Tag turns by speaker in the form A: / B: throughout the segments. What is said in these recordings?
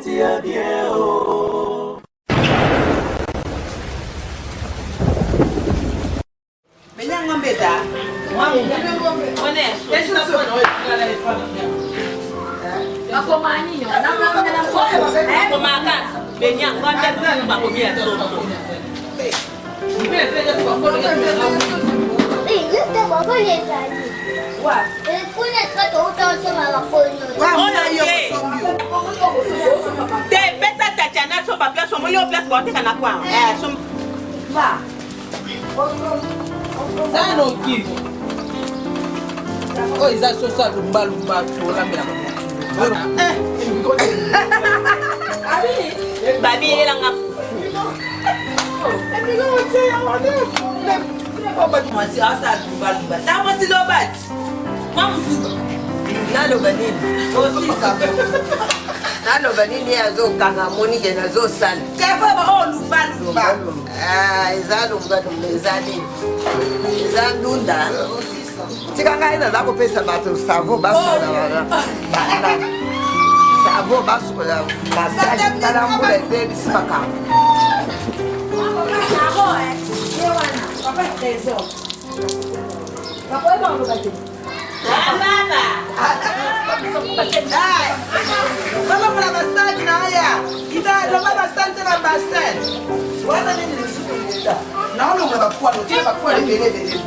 A: tia bien oh.
B: Venha ngombe za. Ngombe. Yesu na kwa
C: Akomani nyo. Akomaka. Benya ngombe za bakomia so.
B: Oh, ils ont ça lumba pour la mer.
C: Babi ele langa.
B: Oh, but moi c'est ça lumba. Ça moi c'est l'obat. Moi musuka. Nalo banini. Aussi ça. Nalo banini yazo kanga moni ke nazo sala. Kafa ba oh lumba. Ah, izalumba izali. Izandunda. Tikanga ina zako pesa bato savo basola wala. Savo basola massage tarambule baby spaka. Papa trésor. Papa est dans le bâtiment. Mama kuna massage na haya. Ida ndo mama sante na massage. Wana nini nisukuta. Naona unabakuwa ndio bakuwa lebele.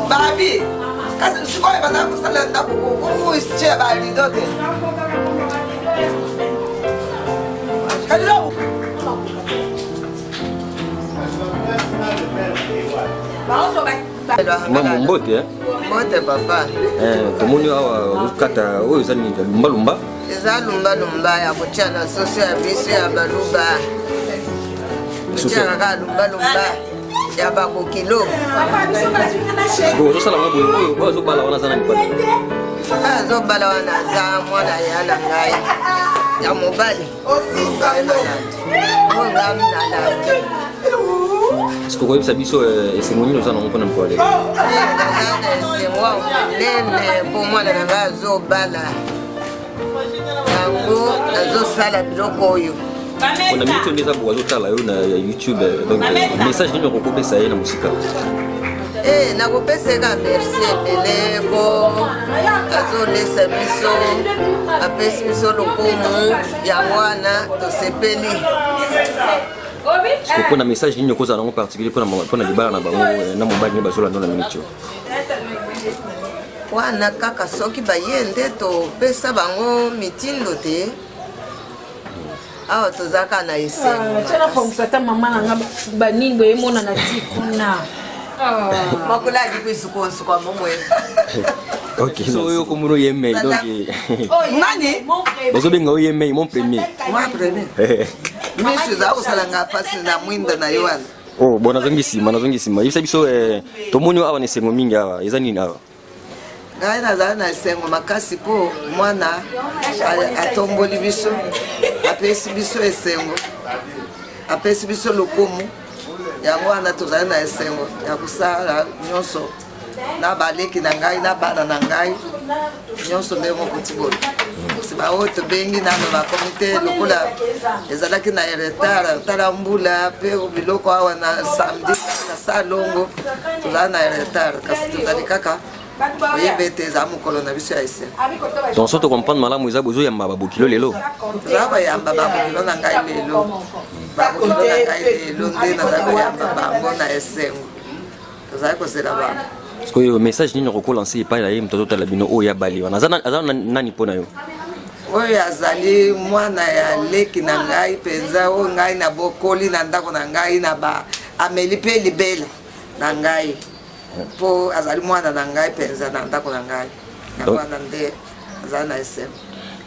B: Babi. Kasi sikoy bana kusala tabu ko ische bali dote. Hello.
D: Mama mbote
B: Mbote papa.
D: Tomoni awa ukata oyo zani lumba lumba.
B: Eza lumba lumba ya kuchana soso ya biso ya baluba. Kuchana ka lumba lumba ya bako kilo.
D: Bo sala mabo oyo zo bala wana zana ni bala.
B: Zo bala wana za mwana ya la ngai. Ya mobali.
D: Est-ce que vous avez sabiso c'est moni nous allons prendre pour aller.
B: C'est moi nene pour moi na zo bala. Yango nazo sala biloko oyo.
D: On a mis tout des abos zo tala yo na YouTube donc message ni ko pesa ye na musika.
B: Nakopesa ka merci ebele ko azolesa biso apesi biso lokumu ya mwana tosepeli.
D: Est-ce que kuna message ni ko za na particulier pona libala na bango na mobali ni bazola ndona minute.
B: Wana kaka soki bayende to pesa bango mitindo te. Awa tozaka na isengo.
C: Tena pomsata mama nanga baningo emona na tikuna.
B: Makula di kwisukonsu kwa momwe.
D: OK. So yo komuno yeme donc
B: Oh, nani?
D: bazo benga yeme mon premier.
B: Moi premier. Mimi za kusala ngapasi na mwinda na Yohana.
D: Oh, bona zongi sima. Yisa biso tomoni awa ne sengo mingi awa. Eza nini awa?
B: Ngai nazala na sengo makasi po mwana atomboli biso. Apesi biso esengo. Apesi biso lokumu. Ya mwana tozala na esengo ya kusala nyonso na baleki na ngai na bana na ngai nyonso nde moko tibolo siba oto bengi na ba komite lokola ezalaki na retard tala mbula pe biloko awa na samedi na salongo tozala na retard kasi tozali kaka oyebete eza mokolo na biso ya esengo.
D: Donc soto comprendre malamu eza bozo yamba babokilo lelo.
B: Zaba yamba babokilo na ngai lelo. Babokilo na ngai lelo nde nazali yamba bango na esengo. Tozali kozela bana.
D: Parce que le message ni ko lancer pas la yem toto la bino o ya bali wana azana nani pona yo.
B: oyo azali mwana ya leki na ngai penza oyo ngai na bokoli na ndako na ngai na ba ameli pe libela na ngai po azali mwana na ngai penza na ndako na ngai na wana nde azali na SM.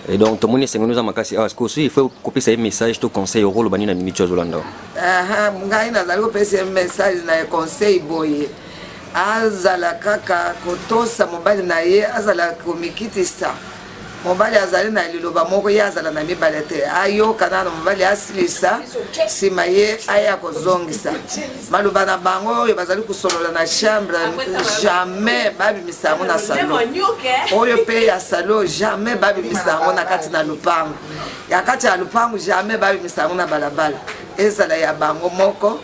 D: Et donc tout le monde est nous makasi est-ce que il faut copier un message to conseil au rôle bani na minute Zolanda.
B: Ngai nazali kopesa un message na conseil boye azala kaka kotosa mobali na ye azala komikitisa mobali azali na liloba moko ye azala na mibale te ayoka na mobali asilisa nsima ye aya kozongisa maloba na bango oyo bazali kosolola na chambre jamais babimisa yango na salon oyo mpe ya salon jamais babimisa yango na kati na lupango ya kati ya lupango jamais babimisa yango na balabala ezala ya bango moko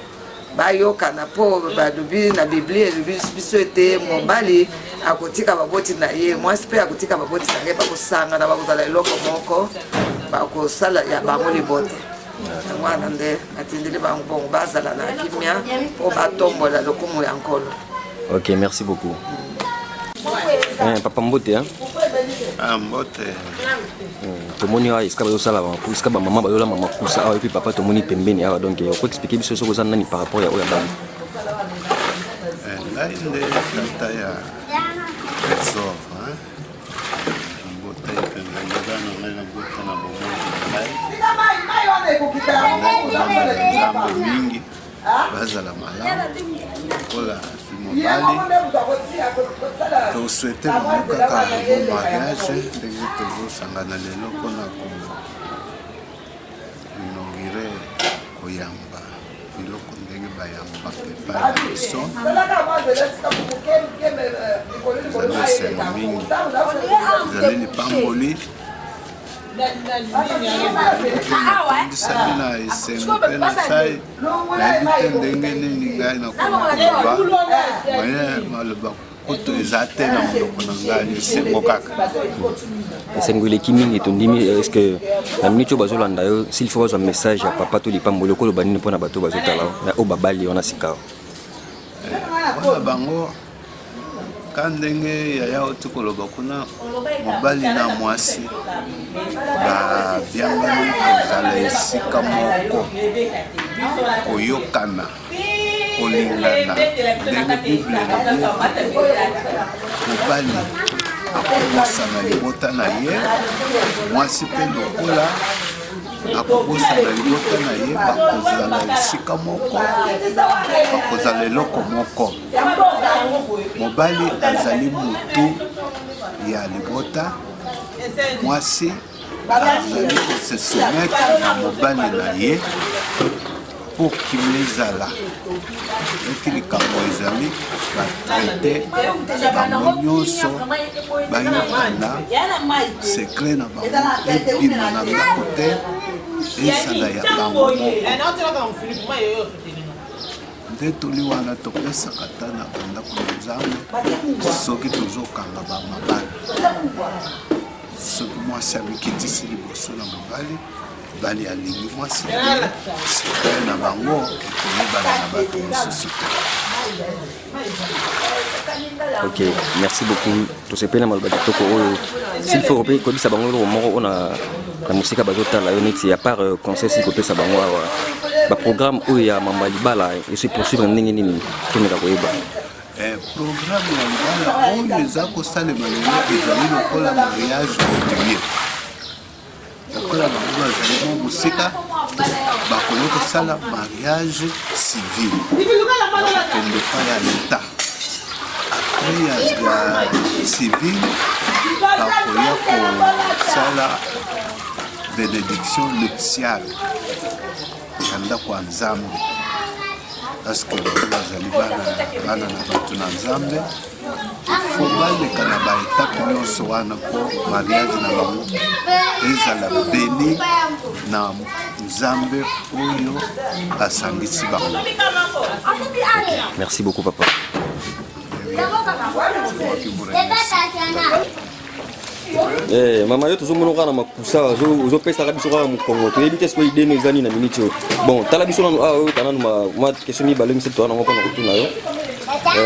B: bayokana po balubi na biblia elubi biso ete mobali akotika baboti na ye mwasi mpe akotika baboti na ye bakosanga na bakozala eloko moko bakosala ya bango libote wana nde atindeli bango bongo bazala na kimia po batombola lokumu ya nkolo.
D: Ok, merci beaucoup. Papa Mbote, hein?
E: Ah, Mbote.
D: Tout le monde a escapé au salon, pour escapé maman, bayola maman poussa, et puis papa tout le monde est pembeni, donc il faut expliquer ce que vous avez par rapport à Oyabam.
E: Là, il est tata ya trésor, hein? Mbote, il est na Mbote na bomo. Là, mingi, bazala malamu, kola mobali. To souhaiter mon kaka bon mariage ndenge tozosangana lelo mpona koinaugurer koyamba biloko ndenge bayambaka epai na biso ezali esengo mingi ezali lipamboli tondisami na esengo mpe na sai nayebi te ndenge nini ngai nakoloba maye maloba kutu eza te na monoko na ngai esengo kaka
D: esengo eleki mingi tondimi est-ce que na minute oyo bazolanda yo s'il faut bazwa message ya papa to lipamboli okoloba nini mpona bato bazotala oyo babali wana sika
E: wana bango ka ndenge yaya oti koloba kuna mobali na mwasi babiangani kozala esika moko koyokana kolingana ndenge bible mobali akobosana libota na ye mwasi mpe lokola akobosana libota na ye bakozala esika moko bakozala eloko moko mobali azali motu ya libota mwasi azali kose soumettre na mobali na ye po kimia ezala eki likambo ezali batraite bango nyonso bayokana sekret na bango ebima na ndako te ezala ya bango moko nde toli wana topesaka ta na bandako na nzambe soki tozokanga bamabali soki mwasi amikitisi liboso na mobali bali alingi mwasi sekret na bango ekoyebana na bato mosusu te.
D: Ok, merci beaucoup. Tout ce pays na malba kitoko oyo s'il faut repérer ko bisa bango lo moko ona na musika bazotala yo neti à part conseil si ko pesa bango awa ba programme oyo ya mama libala et se poursuivre ndenge nini komeka koyeba
E: programme ya libala oyo eza kosalema lelo ezali lokola mariage coutumier lokola bango bazali mo mosika bakoki kosala mariage civil bakende epai ya leta apres ya civil bakoya kosala bénédiction nuptiale ya ndako ya nzambe parceke bango bazali bana na bato na nzambe ifo baleka na baetape nyonso wana po mariage na bango ezala beni na nzambe oyo asangisi bango.
D: Merci beaucoup papa. Mama yo tozomona kaka na makusa ozopesaka biso kaka mokongo toyebi te soki idene ezali na miniti oyo bon tala biso nano awa oyo tananu ma question mibale misatu toa nango mpona kotuna yo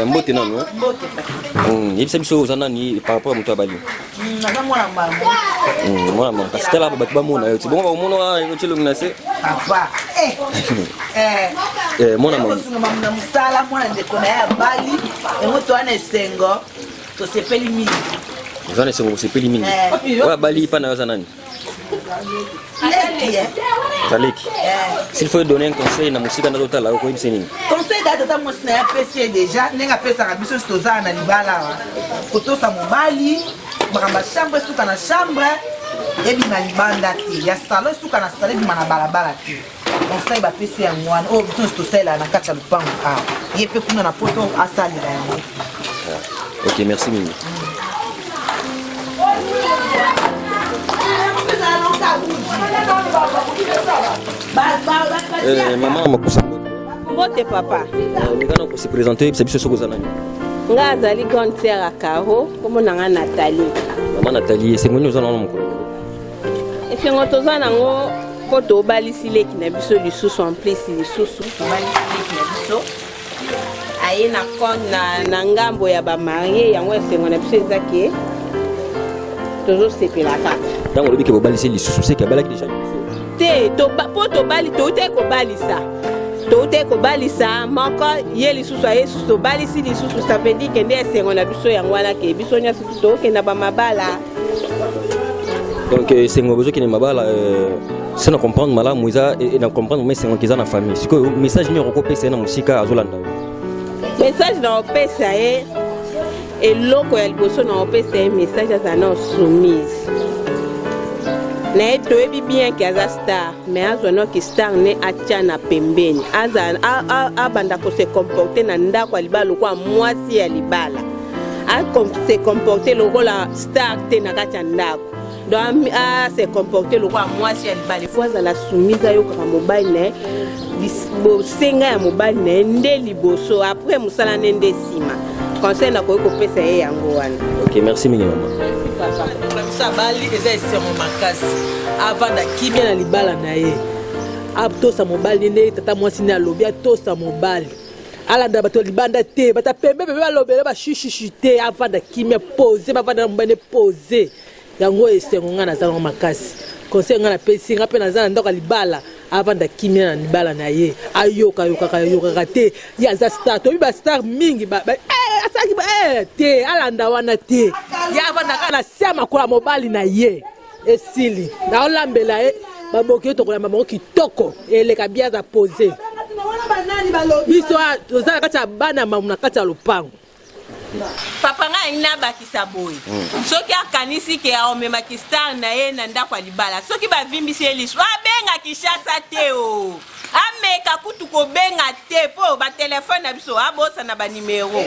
D: Mbote nano.
B: Mbote papa.
D: Yebisa biso ozana ni par rapport à moto abali.
B: Naza mwana mama.
D: Mwana mama. Kasi tala ba ba mona yo. Bon ba mona yo chelo ngase.
B: Papa.
D: Mwana mama.
B: Na musala mwana ndeko na ya bali. Moto ana esengo. To sepeli mingi.
D: Ozana esengo sepeli mingi. Wa bali pa na yo nani? Zaleki. S'il faut donner un conseil na musika na total ko yebisa nini?
B: Conseil d'atata mosina ya PC déjà nenga pesa ka biso stoza na libala. Kotosa mobali, bakamba chambre suka na chambre, ebi na libanda te. Ya salon suka na salon bi na balabala te. Conseil ba PC ya mwana, oh biso stosela na kata lupango. Yepe kuna na poto asali la yango.
D: OK, merci Mimi. Maman makusa
F: mbote papa
D: ngana ko se présenter c'est biso soko zana
F: nga azali grande sœur à Caro comme nanga Nathalie.
D: Maman Nathalie c'est ngoni ozana mo ko
F: efengo tozana ngo poto balisi leki na biso lisusu en plus lisusu balisi leki na biso aye na compte na ngambo ya ba marié yango efengo na biso ezaki tozo sepela kaka
D: tango lobi ke bo balisi lisusu c'est que balaki déjà
F: te to po to bali to te ko balisa to te ko balisa moko ye lisusu aye susu balisi lisusu ça veut dire que ndé sengo na biso yango wana ke biso nya susu to ke na ba mabala
D: donc sengo bozo ki ne mabala c'est na comprendre mala muiza et na comprendre mais sengo kiza na famille siko message ni roko pesa na musika azolanda
F: message na opesa e eloko ya liboso na opesa e message azana soumise na toyebi bien ke aza star mais azwanoki star ne atia na pembeni abanda kose comporte na ndako ya libala lokola mwasi ya libala se comporte lokola star te na kati ya ndako donc se comporte lokola mwasi ya libala ifo azala soumise ayokaka mobali na ye bosenga ya mobali na ye nde liboso apres mosala nde nde nsima conseil nakoki kopesa ye yango wana.
D: OK, merci mingi mama.
G: Sabali eza esengo makasi avanda kimia na libala na ye atosa mobali nde tata mwasi ne alobi atosa mobali alanda bato libanda te bata pembe pembe balobele bashishishi te avanda kimia pose bavanda na mobali ne pose yango esengo nga nazala makasi conseil nga na pesi nga pe nazala ndako libala avanda kimia na libala na ye ayokaka te ye aza star tobi ba star mingi asaki te alanda wana te ye avanda kaka na se makolo mobali na ye esili naolambela ye baboki tokolamba moko kitoko eleka bia aza pose biso tozala kati ya bana mamu na kati ya lopango
F: papa nga ina bakisa boy soki akanisi ke aomemaki star na ye na ndako ya libala soki bavimbisi ye lisu abenga Kinshasa te o ameka kutu kobenga te po batelefone na biso abosa na banimero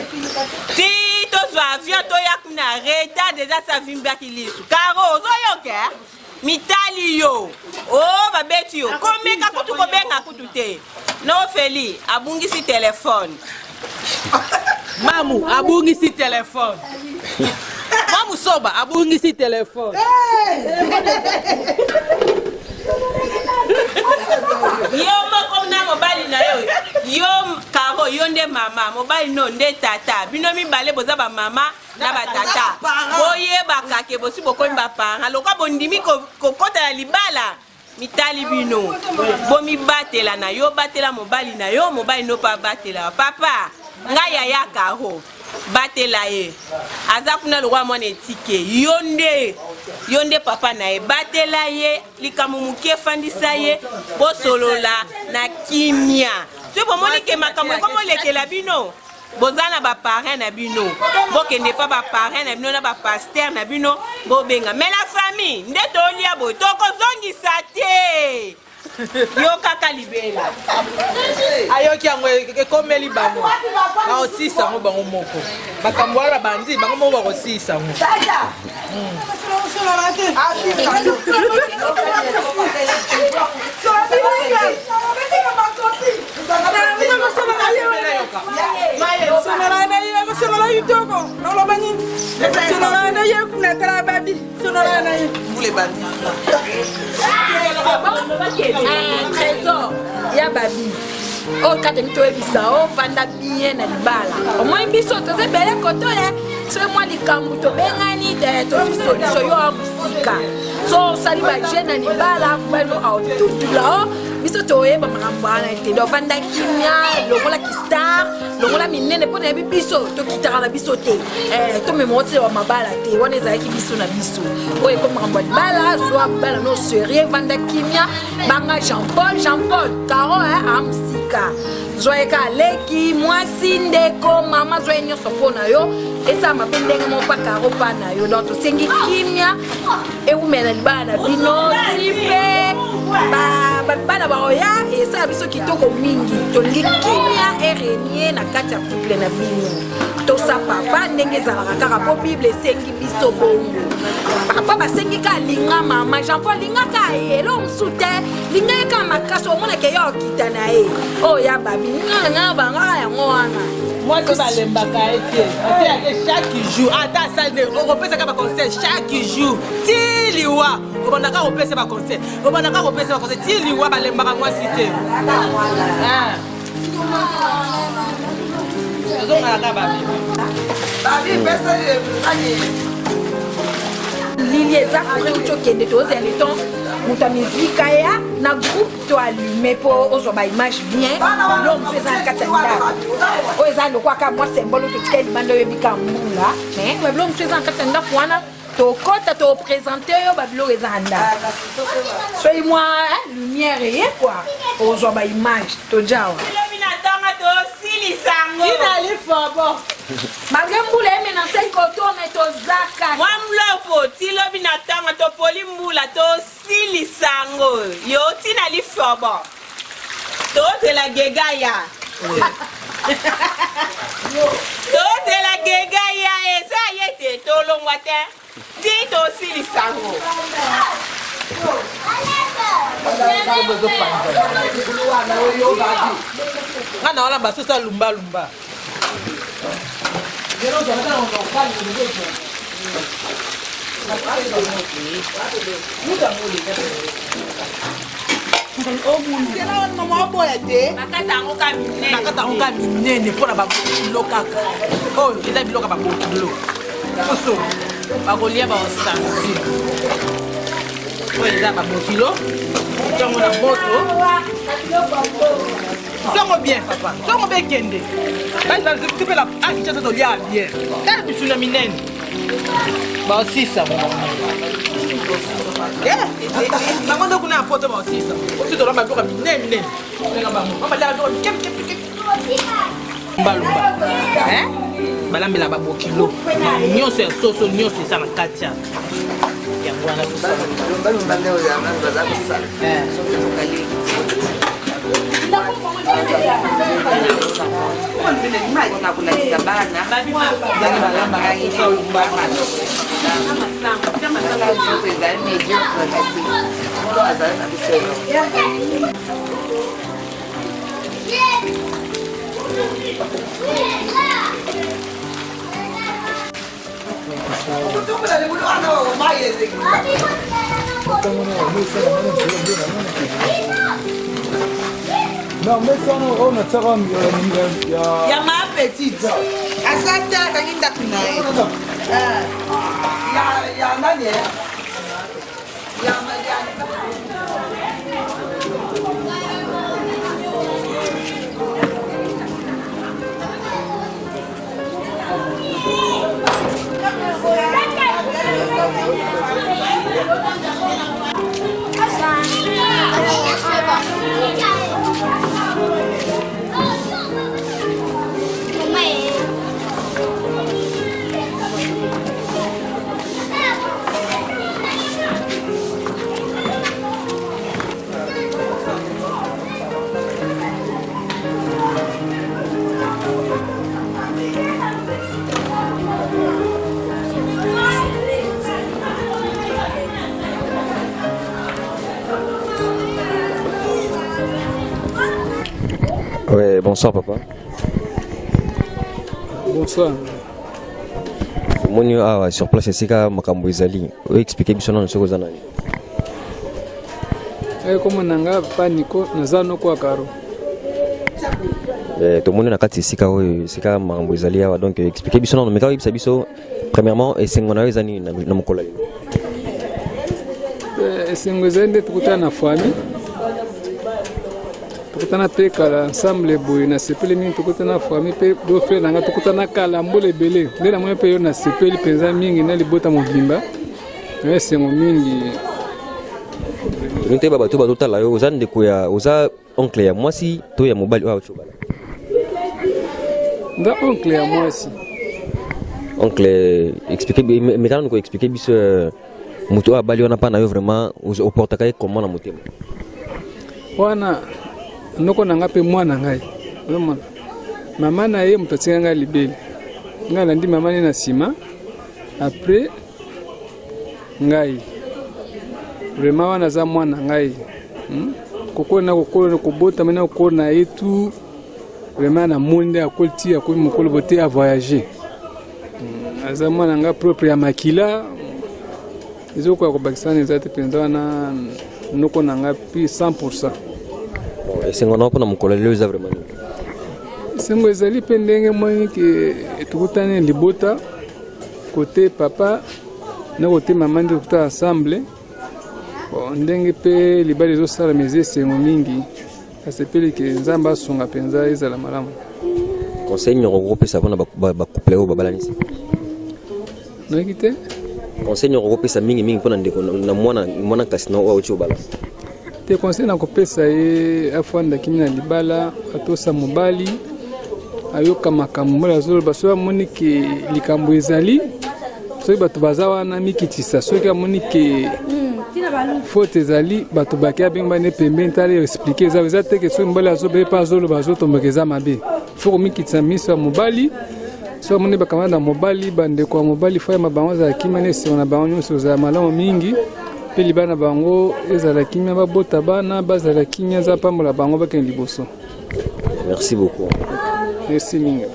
F: ti tozwa avion toya kuna reta deja sa vimbaki lisu karo ozoyoke mitali yo o babeti yo komeka kutu kobenga kutu te no feli abungisi telefone
G: mamu abungisi telefone mamu soba abungisi telefone
F: yo moko na mobali na yo yo karo yo nde mama mobali no nde tata bino mibale boza ba mama na ba tata boyebaka ke bosi bokomi ba parents lokwa bondimi kokota ya libala mitali bino bomibatela na yo batela mobali na yo mobali no pa batela papa nga yaya karo batela ye aza kuna lokwa mwana etike yo nde papa na ye batela ye likambo moke efandisa ye bosolola na kimia so bomoni ke makambo ekomolekela bino boza na baparrain na bino bokende pa baparrain na bino na bapaster na bino bobenga mais la famille nde tolia boye tokozongisa te yo kaka libela
G: ayoki yango ekomeli bango baosisa yango bango moko makambo wana bandi bango moko bakosisa yango
F: trésor ya babi
C: o kate mito ebisa o vanda bien na libala au moins biso toze bele koto ya so moi likambu to bengani to solution yo musika so sali ba jeune na libala balo au tout là biso toyeba makambo ana te do vanda kimia lokola kistar lokola minene po na biso to kitaka na biso te to memote wa mabala te wana ezalaki biso na biso oyo ko makambo libala so bala no sérieux vanda kimia banga Jean Paul Caro a musika zoeka leki mwasi ndeko mama zoe nyonso mpona yo esa mabe ndenge moko Caro pa na yo donc tosengi kimia eumela libala na bino tipe bana baoya esa biso kitoko mingi tolingi kimia erenie na kati ya couple na bino tosa papa ndenge ezalaka kaka po bible esengi biso bongo papa basengi ka linga mama Jean Paul linga ka elo msute linga ka makasi omonake yo okita na ye oya babi nga banga yango wana
G: moi si balembaka ete ate chaque jour ata sale opesaka ba conseil chaque jour ti liwa obandaka opesa ba conseil ti liwa balembaka mwasi te ozongaka babi
B: pesa
C: lili eza kure utokende tozele ton muta mizika ya na groupe to allumer po ozwa ba image bien lo mfeza kata ndako o eza lokwa ka moi symbole to tikeli bando yebika mbula mais bablo mfeza kata ndako wana to kota to présenter yo bablo eza ndako so moi lumière et quoi ozwa ba image to jawa malgré mbula emena sei kotome tozaka
F: mwa mlopo ti lobi na ntango topoli mbula tosilisango yo tina lifobo tozela gegaya tozela gegaya eza ye te tolongwa te ti tosilisango
G: ngana wala basusa lumba mama oboya te
F: bakata yango ka
G: minene mpona babokilo kaka oyo eza biloko babokilo oso bakolia baosanti oyo eza babokilo yango na moto songo bien papa songo bekende baisipela akichasa tolia bien tala bisuna minene baosisa bango nde kuna ya poto baosisa ositolamba biloko minene mbalumba balambela babokilo nyonso ya soso nyonso eza na kati ya yango wana
B: lumbalumba nde oyo yango baza kosala soki tokali nakulakisa bana ndenge balambaka nzoto ezali mediocre kasi azali na biso
H: Non, mais ça, on a ça,
B: il y a ma petite. À ça, il y a une date. Il y a un année.
D: Ouais, bonsoir papa.
H: Bonsoir.
D: Moni sur place esika makambo ezali. O expliquer biso na soko za nani.
H: Koma nanga pa Nico naza no kwa Caro.
D: Tout le monde a quatre sika sika marambo ezali awa donc expliquer biso non mais quand il biso premièrement et sengona ezani na mokola
H: esengo ezali tukutana na famille tukutana pe kala ensemble boye na sepeli mingi tukutana na famille pe do frère nanga tukutana kala mbole belé nde na mwe pe yo na sepeli penza mingi na libota mobimba esengo mingi
D: nte baba to batotala yo oza ndeko ya oza oncle ya mwasi to ya mobali oyo chobala
H: nda oncle ya mwasi
D: oncle expliquer maintenant ko expliquer biso mutu abali wana pa na yo vraiment oportaka ye comment na motema
H: wana noko nanga pe mwana ngai vraiment mama na ye mutotinga ngai libeli ngai landi mama ni na sima après ngai vraiment wana za mwana ngai kokona kobota mena kokona etu vraiment na monde akolti akomi mokolo bote a voyager aza mwana nga propre ya makila ezoko ko bakisana ezate penza wana noko nanga pi 100%.
D: Esengo na pona mokolo lelo za vraiment
H: esengo ezali pe ndenge mwani ke tukutane libota côté papa na côté maman de tout ensemble. Ndenge pe libali ezosala meze esengo mingi asepeli ke nzamba asunga penza ezala malamu
D: conseil nyoko kopesa mpona bacouple oyo babalanisi
H: noki te
D: conseil nyoko kopesa mingi mpona ndeko na mwana kasi na oyo auti obala
H: te conseil nakopesa ye afanda kimi na libala atosa mobali ayoka makambo mbala azoloba soki amoni ke likambo ezali soki bato baza wana mikitisa soki amoni ke faute ezali bato baki abengi bane pembeni tala explique eza te ke soki mobali azobe pa azoloba azotomboka eza mabe fo komikitisa miso ya mobali soki amoni bakamata na mobali bandeko ya mobali fo yama bango ezala kimia na esengo na bango nyonso ezala malamu mingi mpe libana na bango ezala kimia babota bana bazala kimia eza pambola bango bakende liboso.
D: Merci beaucoup.
H: Merci mingi.